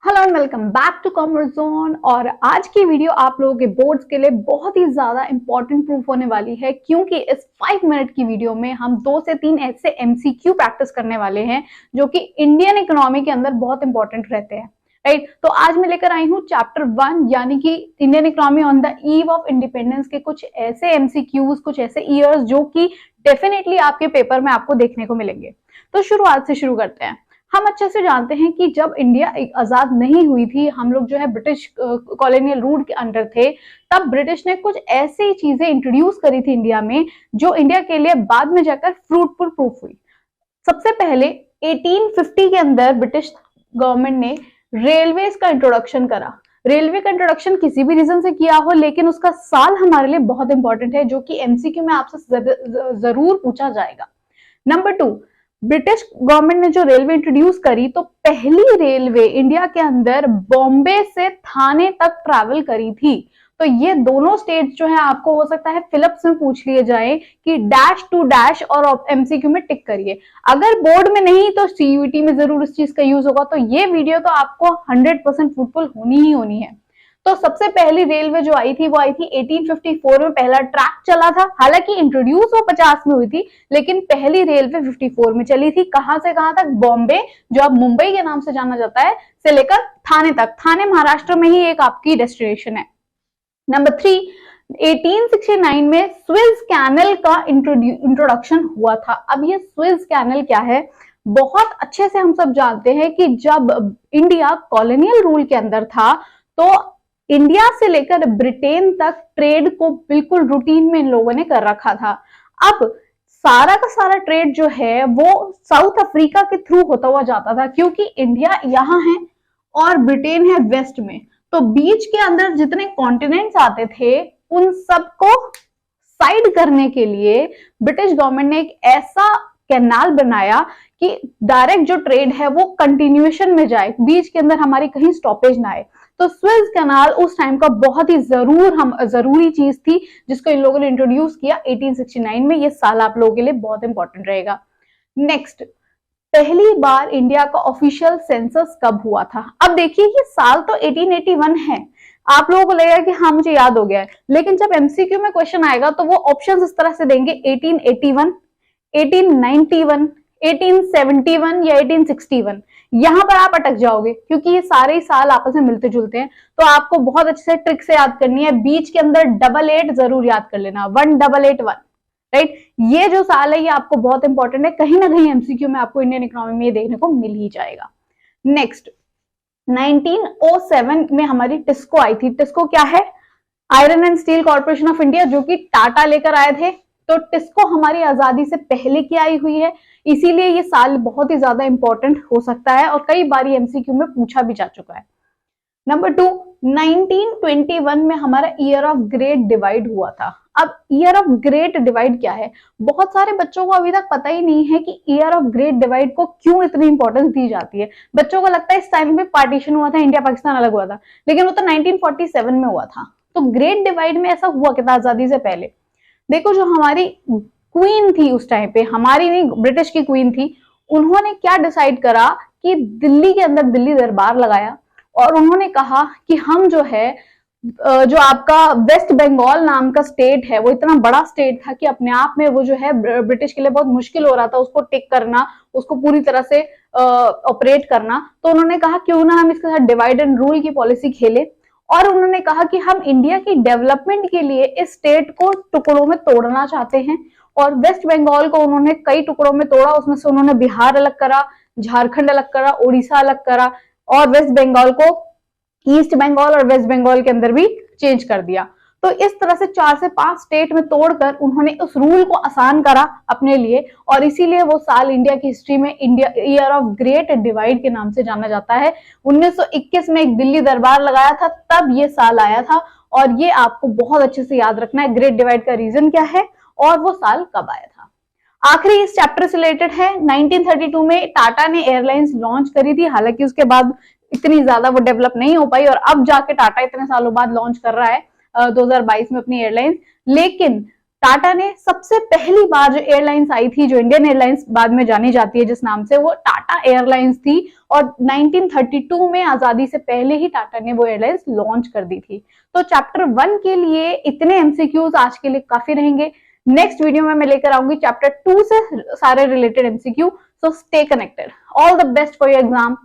Hello and welcome back to commerce zone. और आज की वीडियो आप लोगों के बोर्ड्स के लिए बहुत ही ज्यादा इंपॉर्टेंट प्रूफ होने वाली है, क्योंकि इस 5 मिनट की वीडियो में हम 2 से 3 ऐसे एमसीक्यू प्रैक्टिस करने वाले हैं जो कि इंडियन इकोनॉमी के अंदर बहुत इंपॉर्टेंट रहते हैं। राइट, तो आज मैं लेकर आई हूँ चैप्टर 1 यानी कि Indian economy on the eve of independence के कुछ ऐसे एमसीक्यूज, कुछ ऐसे ईयर्स जो कि डेफिनेटली आपके पेपर में आपको देखने को मिलेंगे। तो शुरुआत से शुरू करते हैं। हम अच्छे से जानते हैं कि जब इंडिया आजाद नहीं हुई थी, हम लोग जो है ब्रिटिश कॉलोनियल रूल के अंडर थे, तब ब्रिटिश ने कुछ ऐसी चीजें इंट्रोड्यूस करी थी इंडिया में जो इंडिया के लिए बाद में जाकर फ्रूटफुल प्रूफ हुई। सबसे पहले 1850 के अंदर ब्रिटिश गवर्नमेंट ने रेलवेज का इंट्रोडक्शन करा। रेलवे का इंट्रोडक्शन किसी भी रीजन से किया हो, लेकिन उसका साल हमारे लिए बहुत इंपॉर्टेंट है, जो कि एमसीक्यू में आपसे जरूर पूछा जाएगा। नंबर 2, ब्रिटिश गवर्नमेंट ने जो रेलवे इंट्रोड्यूस करी, तो पहली रेलवे इंडिया के अंदर बॉम्बे से थाने तक ट्रैवल करी थी। तो ये दोनों स्टेट जो है आपको हो सकता है फिलिप्स में पूछ लिए जाए कि डैश टू डैश और एमसीक्यू में टिक करिए। अगर बोर्ड में नहीं तो सीयूईटी में जरूर इस चीज का यूज होगा। तो ये वीडियो तो आपको 100% फ्रूटफुल होनी ही होनी है। तो सबसे पहली रेलवे जो आई थी वो आई थी 1854 में, पहला ट्रैक चला था। हालांकि इंट्रोड्यूस वो 50 में हुई थी, लेकिन पहली रेलवे 54 में चली थी। कहां से कहां तक? बॉम्बे, जो अब मुंबई के नाम से जाना जाता है, से लेकर थाने तक। थाने महाराष्ट्र में ही एक आपकी डेस्टिनेशन है। नंबर 3, 1869 में स्विस कैनल का इंट्रोडक्शन हुआ था। अब ये स्विस कैनल क्या है? बहुत अच्छे से हम सब जानते हैं कि जब इंडिया कॉलोनियल रूल के अंदर था, तो इंडिया से लेकर ब्रिटेन तक ट्रेड को बिल्कुल रूटीन में इन लोगों ने कर रखा था। अब सारा का सारा ट्रेड जो है वो साउथ अफ्रीका के थ्रू होता हुआ जाता था, क्योंकि इंडिया यहाँ है और ब्रिटेन है वेस्ट में। तो बीच के अंदर जितने कॉन्टिनेंट्स आते थे, उन सबको साइड करने के लिए ब्रिटिश गवर्नमेंट ने एक ऐसा कैनाल बनाया कि डायरेक्ट जो ट्रेड है वो कंटिन्यूएशन में जाए, बीच के अंदर हमारी कहीं स्टॉपेज ना आए। तो स्विस कैनाल उस टाइम का बहुत ही जरूरी चीज थी, जिसको इन लोगों ने इंट्रोड्यूस किया 1869 में। ये साल आप लोगों के लिए बहुत इंपॉर्टेंट रहेगा। नेक्स्ट, पहली बार इंडिया का ऑफिशियल सेंसस कब हुआ था? अब देखिए, ये साल तो 1881 है। आप लोगों को लगेगा कि हाँ मुझे याद हो गया है, लेकिन जब एमसीक्यू में क्वेश्चन आएगा तो वो ऑप्शंस इस तरह से देंगे: 1881, 1891, 1871 या 1861। यहां पर आप अटक जाओगे, क्योंकि ये सारे ही साल आपस में मिलते जुलते हैं। तो आपको बहुत अच्छे से ट्रिक से याद करनी है। बीच के अंदर 88 जरूर याद कर लेना, 1881। राइट, ये जो साल है ये आपको बहुत इंपॉर्टेंट है। कहीं ना कहीं एमसीक्यू में आपको इंडियन इकोनॉमी में ये देखने को मिल ही जाएगा। नेक्स्ट, 1907 में हमारी टिस्को आई थी। टिस्को क्या है? Iron and steel corporation of India, जो कि टाटा लेकर आए थे। तो टिस्को हमारी आजादी से पहले की आई हुई है, इसीलिए ये साल बहुत ही ज्यादा इंपॉर्टेंट हो सकता है और कई बार एमसीक्यू में पूछा भी जा चुका है। नंबर 2, 1921 में हमारा ईयर ऑफ ग्रेट डिवाइड हुआ था। अब ईयर ऑफ ग्रेट डिवाइड क्या है? बहुत सारे बच्चों को अभी तक पता ही नहीं है कि ईयर ऑफ ग्रेट डिवाइड को क्यों इतनी इंपॉर्टेंस दी जाती है। बच्चों को लगता है इस टाइम पे पार्टीशन हुआ था, इंडिया पाकिस्तान अलग हुआ था, लेकिन वो तो 1947 में हुआ था। तो ग्रेट डिवाइड में ऐसा हुआ क्या था आजादी से पहले? देखो, जो हमारी क्वीन थी उस टाइम पे, हमारी नहीं ब्रिटिश की क्वीन थी, उन्होंने क्या डिसाइड करा कि दिल्ली के अंदर दिल्ली दरबार लगाया और उन्होंने कहा कि हम जो है जो आपका वेस्ट बंगाल नाम का स्टेट है, वो इतना बड़ा स्टेट था कि अपने आप में वो जो है ब्रिटिश के लिए बहुत मुश्किल हो रहा था उसको टेक करना, उसको पूरी तरह से ऑपरेट करना। तो उन्होंने कहा क्यों ना हम इसके साथ डिवाइड एंड रूल की पॉलिसी खेले, और उन्होंने कहा कि हम इंडिया की डेवलपमेंट के लिए इस स्टेट को टुकड़ों में तोड़ना चाहते हैं। और वेस्ट बंगाल को उन्होंने कई टुकड़ों में तोड़ा। उसमें से उन्होंने बिहार अलग करा, झारखंड अलग करा, उड़ीसा अलग करा, और वेस्ट बंगाल को ईस्ट बंगाल और वेस्ट बंगाल के अंदर भी चेंज कर दिया। तो इस तरह से 4 से 5 स्टेट में तोड़कर उन्होंने उस रूल को आसान करा अपने लिए, और इसीलिए वो साल इंडिया की हिस्ट्री में India year of great divide के नाम से जाना जाता है। 1921 में एक दिल्ली दरबार लगाया था, तब ये साल आया था, और ये आपको बहुत अच्छे से याद रखना है ग्रेट डिवाइड का रीजन क्या है और वो साल कब आया था। आखिरी इस चैप्टर से रिलेटेड है, 1932 में टाटा ने एयरलाइंस लॉन्च करी थी। हालांकि उसके बाद इतनी ज्यादा वो डेवलप नहीं हो पाई, और अब जाके टाटा इतने सालों बाद लॉन्च कर रहा है 2022 में अपनी एयरलाइंस। लेकिन टाटा ने सबसे पहली बार जो एयरलाइंस आई थी, जो इंडियन एयरलाइंस बाद में जानी जाती है जिस नाम से, वो टाटा एयरलाइंस थी और 1932 में आजादी से पहले ही टाटा ने वो एयरलाइंस लॉन्च कर दी थी। तो चैप्टर 1 के लिए इतने एमसीक्यूज आज के लिए काफी रहेंगे। नेक्स्ट वीडियो में मैं लेकर आऊंगी चैप्टर 2 से सारे related MCQ. So stay connected. All the best for your exam.